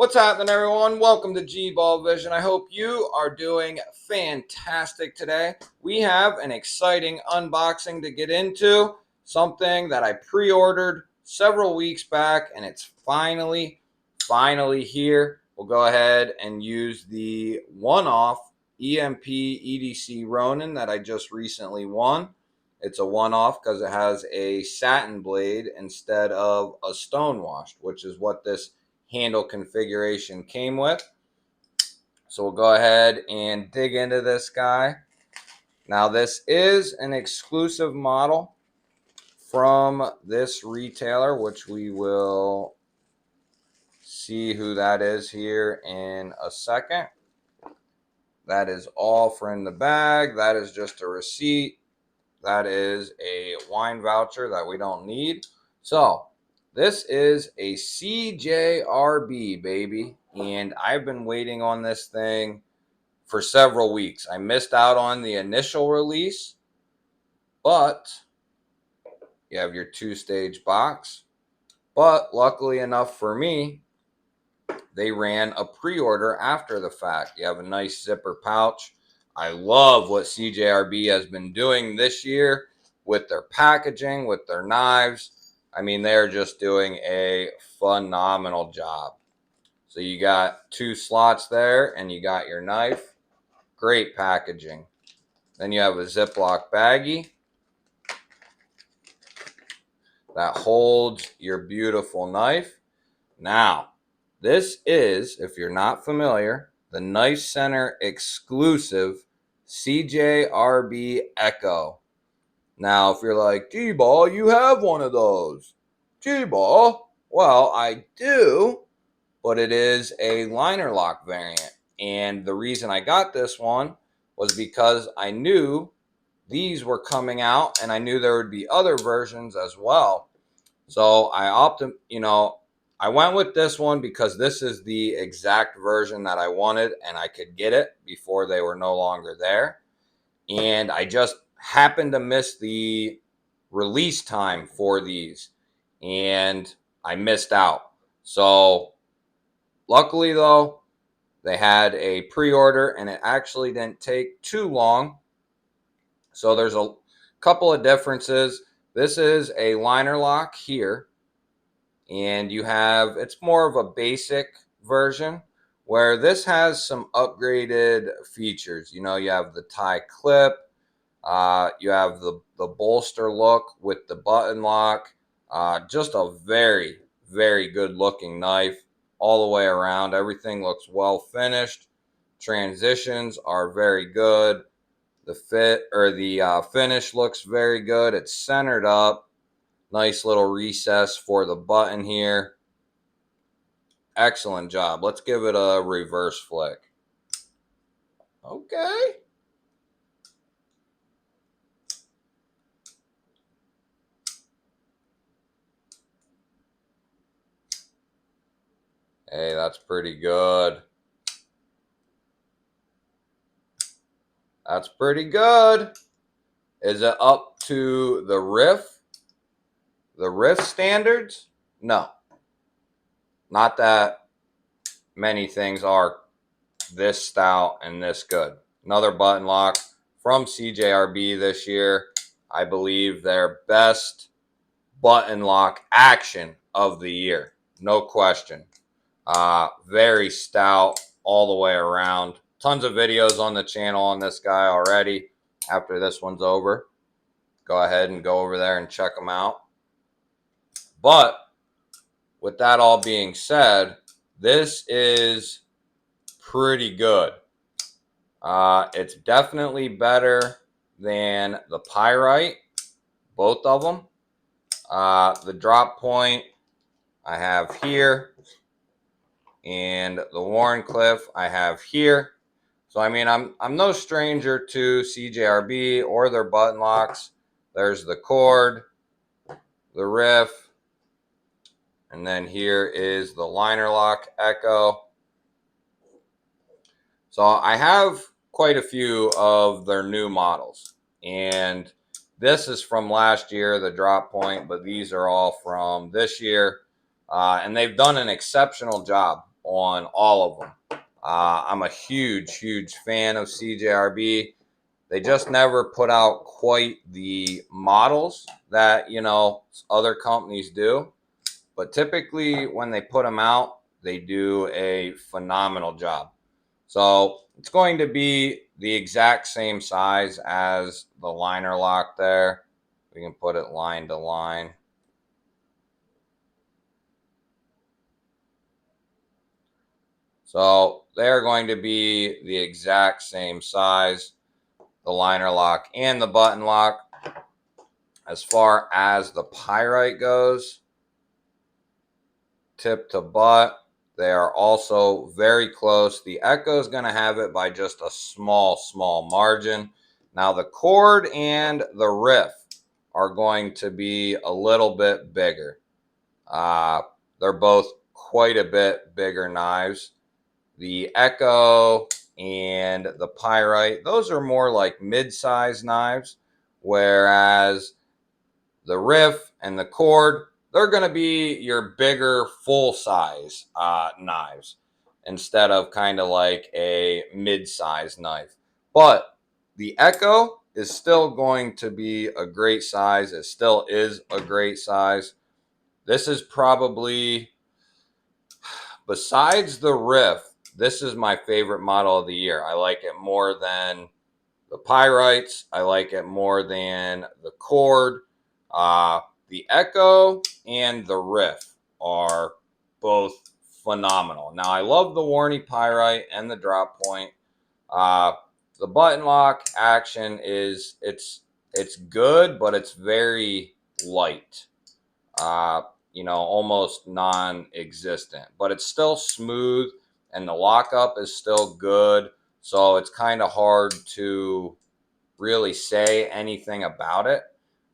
What's happening, everyone? Welcome to GBALL Vision. I hope you are doing fantastic today. We have an exciting unboxing to get into, something that I pre-ordered several weeks back, and it's finally here. We'll go ahead and use the one-off EMP EDC Ronin that I just recently won. It's a one-off because it has a satin blade instead of a stone-washed, which is what this handle configuration came with. So we'll go ahead and dig into this guy. Now this is an exclusive model from this retailer, which we will see who that is here in a second. That is all for in the bag. That is just a receipt. That is a wine voucher that we don't need. So this is a CJRB, baby, and I've been waiting on this thing for several weeks. I missed out on the initial release, but you have your two-stage box. But luckily enough for me, they ran a pre-order after the fact. You have a nice zipper pouch. I love what CJRB has been doing this year with their packaging, with their knives. I mean, they're just doing a phenomenal job. So you got two slots there, and you got your knife. Great packaging. Then you have a Ziploc baggie that holds your beautiful knife. Now, this is, if you're not familiar, the Knife Center exclusive CJRB Ekko. Now, if you're like, G-Ball, you have one of those. G-Ball, well, I do, but it is a liner lock variant. And the reason I got this one was because I knew these were coming out, and I knew there would be other versions as well. So I went with this one because this is the exact version that I wanted, and I could get it before they were no longer there. And I just happened to miss the release time for these, and I missed out. So luckily, though, they had a pre-order, and it actually didn't take too long. So there's a couple of differences. This is a liner lock here, and it's more of a basic version, where this has some upgraded features. You have the tie clip, you have the bolster look with the button lock. Just a very, very good looking knife all the way around. Everything looks well finished. Transitions are very good. The finish looks very good. It's centered up. Nice little recess for the button here. Excellent job. Let's give it a reverse flick. Okay. Hey, that's pretty good. That's pretty good. Is it up to the riff standards? No. Not that many things are this stout and this good. Another button lock from CJRB this year. I believe their best button lock action of the year. No question. Very stout all the way around. Tons of videos on the channel on this guy already. After this one's over, go ahead and go over there and check them out. But with that all being said, this is pretty good. It's definitely better than the Pyrite, both of them. The drop point I have here, and the Warncliffe I have here. So I mean, I'm no stranger to CJRB or their button locks. There's the cord, the riff, and then here is the liner lock Ekko. So I have quite a few of their new models, and this is from last year, the drop point, but these are all from this year, and they've done an exceptional job. on all of them. I'm a huge fan of CJRB. They just never put out quite the models that, you know, other companies do. But typically when they put them out, they do a phenomenal job. So it's going to be the exact same size as the liner lock there. We can put it line to line. So they're going to be the exact same size, the liner lock and the button lock. As far as the pyrite goes, tip to butt, they are also very close. The Ekko is going to have it by just a small margin. Now the cord and the riff are going to be a little bit bigger. They're both quite a bit bigger knives. The Ekko and the pyrite, those are more like mid-size knives, whereas the riff and the cord, they're going to be your bigger full-size knives instead of kind of like a mid-size knife. But the Ekko is still going to be a great size. It still is a great size. This is probably, besides the riff, this is my favorite model of the year. I like it more than the pyrites. I like it more than the cord. The Ekko and the riff are both phenomenal. Now I love the Warney pyrite and the drop point. The button lock action is it's good, but it's very light. You know, almost non-existent, but it's still smooth and the lockup is still good. So it's kind of hard to really say anything about it.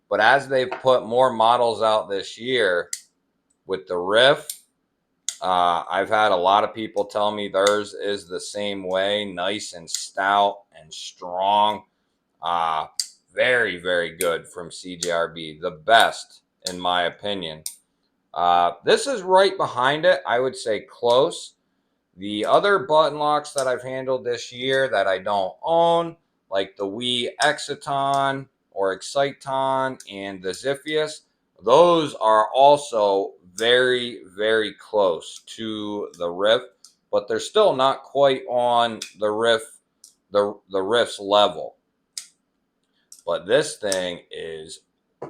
But as they've put more models out this year with the riff, I've had a lot of people tell me theirs is the same way, nice and stout and strong. Uh, very good from CJRB. The best, in my opinion. This is right behind it. I would say close. The other button locks that I've handled this year that I don't own, like the Wii Exciton or Exciton and the Ziphius, those are also very close to the riff, but they're still not quite on the riff's level. But this thing is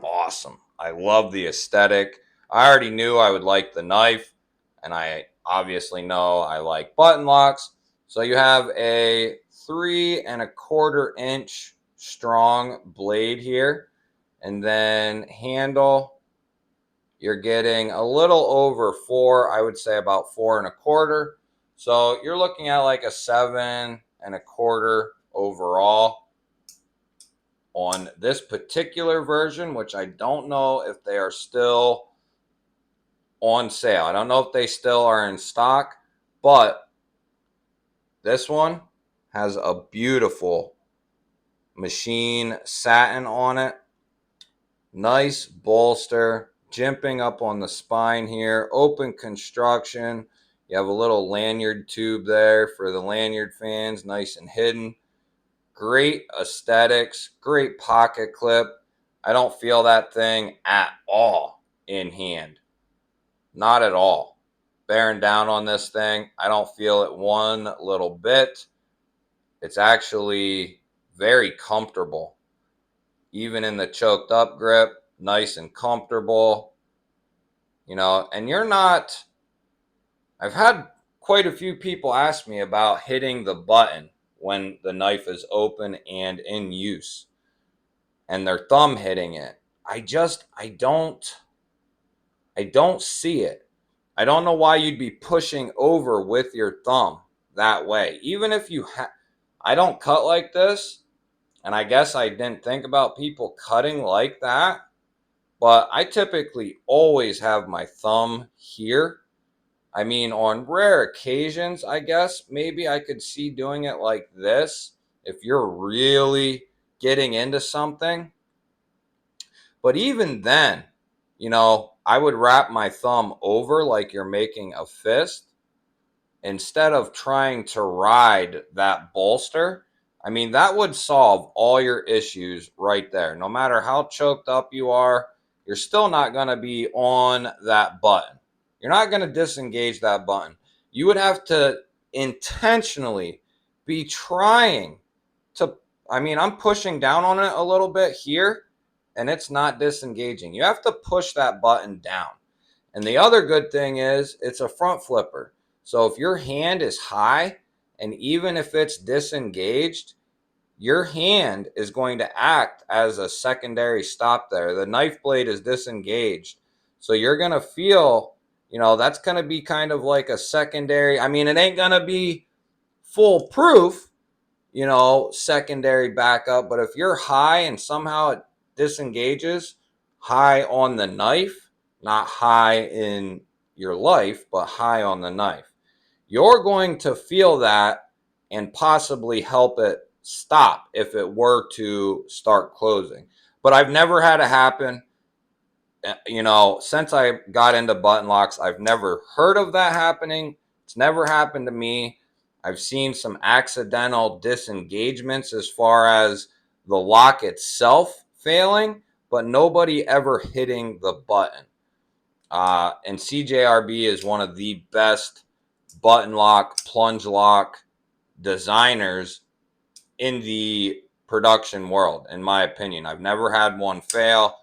awesome. I love the aesthetic. I already knew I would like the knife, and I obviously know I like button locks. So you have a 3¼ inch strong blade here, and then handle, you're getting a little over 4, I would say about 4¼ So you're looking at like a 7¼ overall on this particular version, which I don't know if they are still on sale. I don't know if they still are in stock, but this one has a beautiful machine satin on it. Nice bolster, jimping up on the spine here, open construction. You have a little lanyard tube there for the lanyard fans, nice and hidden. Great aesthetics, great pocket clip. I don't feel that thing at all in hand. Not at all. Bearing down on this thing, I don't feel it one little bit. It's actually very comfortable. Even in the choked up grip, nice and comfortable. You know, and you're not, I've had quite a few people ask me about hitting the button when the knife is open and in use, and their thumb hitting it. I don't see it. I don't know why you'd be pushing over with your thumb that way. Even if you I don't cut like this, and I guess I didn't think about people cutting like that, but I typically always have my thumb here. I mean, on rare occasions, I guess maybe I could see doing it like this if you're really getting into something. But even then, you know, I would wrap my thumb over like you're making a fist. instead of trying to ride that bolster, I mean, that would solve all your issues right there. No matter how choked up you are, you're still not going to be on that button. You're not going to disengage that button. You would have to intentionally be trying to, I mean, I'm pushing down on it a little bit here and it's not disengaging. You have to push that button down. And the other good thing is it's a front flipper. So if your hand is high and even if it's disengaged, your hand is going to act as a secondary stop there. The knife blade is disengaged. So you're going to feel, that's going to be kind of like a secondary. I mean, it ain't going to be foolproof, secondary backup. But if you're high and somehow it disengages, high on the knife, not high in your life, but high on the knife, you're going to feel that and possibly help it stop if it were to start closing. But I've never had it happen. Since I got into button locks, I've never heard of that happening. It's never happened to me. I've seen some accidental disengagements as far as the lock itself failing, but nobody ever hitting the button. And CJRB is one of the best button lock, plunge lock designers in the production world, in my opinion. I've never had one fail.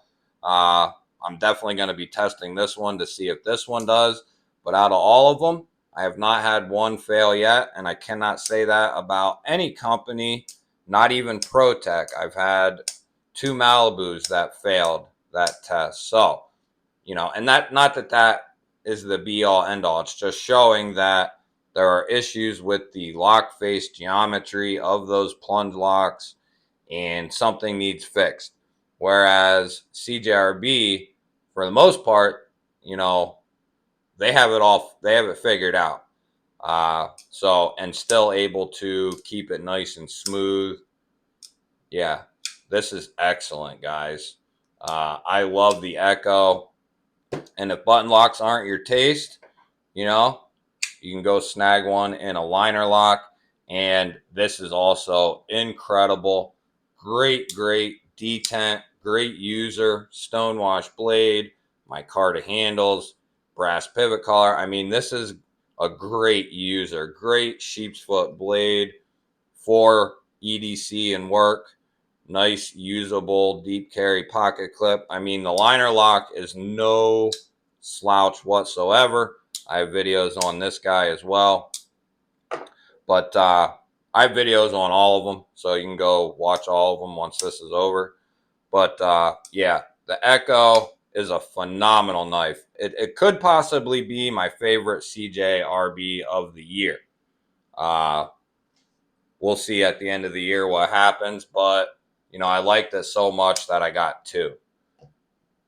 I'm definitely going to be testing this one to see if this one does. But out of all of them, I have not had one fail yet. And I cannot say that about any company, not even ProTech. I've had 2 Malibus that failed that test. So, and that, not that that is the be all end all. It's just showing that there are issues with the lock face geometry of those plunge locks and something needs fixed. Whereas CJRB, for the most part, they have it figured out. And still able to keep it nice and smooth. Yeah, this is excellent, guys. I love the Ekko. And if button locks aren't your taste, you can go snag one in a liner lock. And this is also incredible. Great detent, great user, stonewash blade, micarta handles, brass pivot collar. I mean, this is a great user, great sheep's foot blade for EDC and work. Nice, usable, deep carry pocket clip. I mean, the liner lock is no slouch whatsoever. I have videos on this guy as well. But I have videos on all of them, so you can go watch all of them once this is over. But yeah, the Ekko is a phenomenal knife. It could possibly be my favorite CJRB of the year. We'll see at the end of the year what happens, but I liked it so much that I got two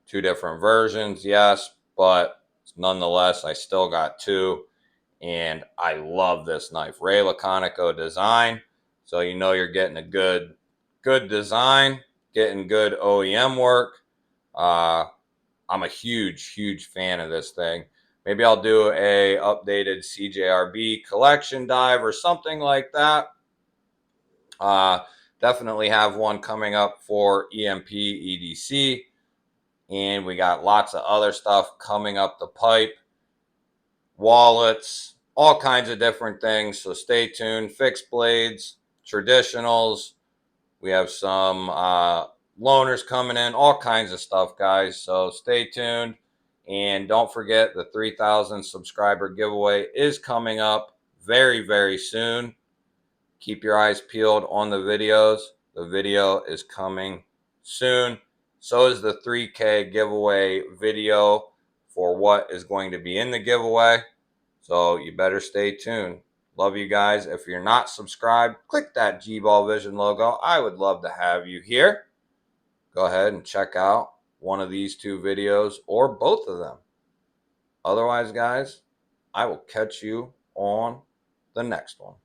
different versions, yes, but nonetheless, I still got two, and I love this knife. Ray Laconico design, so you're getting a good design, getting good OEM work. I'm a huge fan of this thing. Maybe I'll do a updated CJRB collection dive or something like that. Definitely have one coming up for EMP EDC, and we got lots of other stuff coming up the pipe, wallets, all kinds of different things, so stay tuned. Fixed blades, traditionals, we have some loaners coming in, all kinds of stuff, guys, so stay tuned. And don't forget, the 3,000 subscriber giveaway is coming up very soon. Keep your eyes peeled on the videos. The video is coming soon. So is the 3K giveaway video for what is going to be in the giveaway. So you better stay tuned. Love you guys. If you're not subscribed, click that GBALL Vision logo. I would love to have you here. Go ahead and check out one of these two videos or both of them. Otherwise, guys, I will catch you on the next one.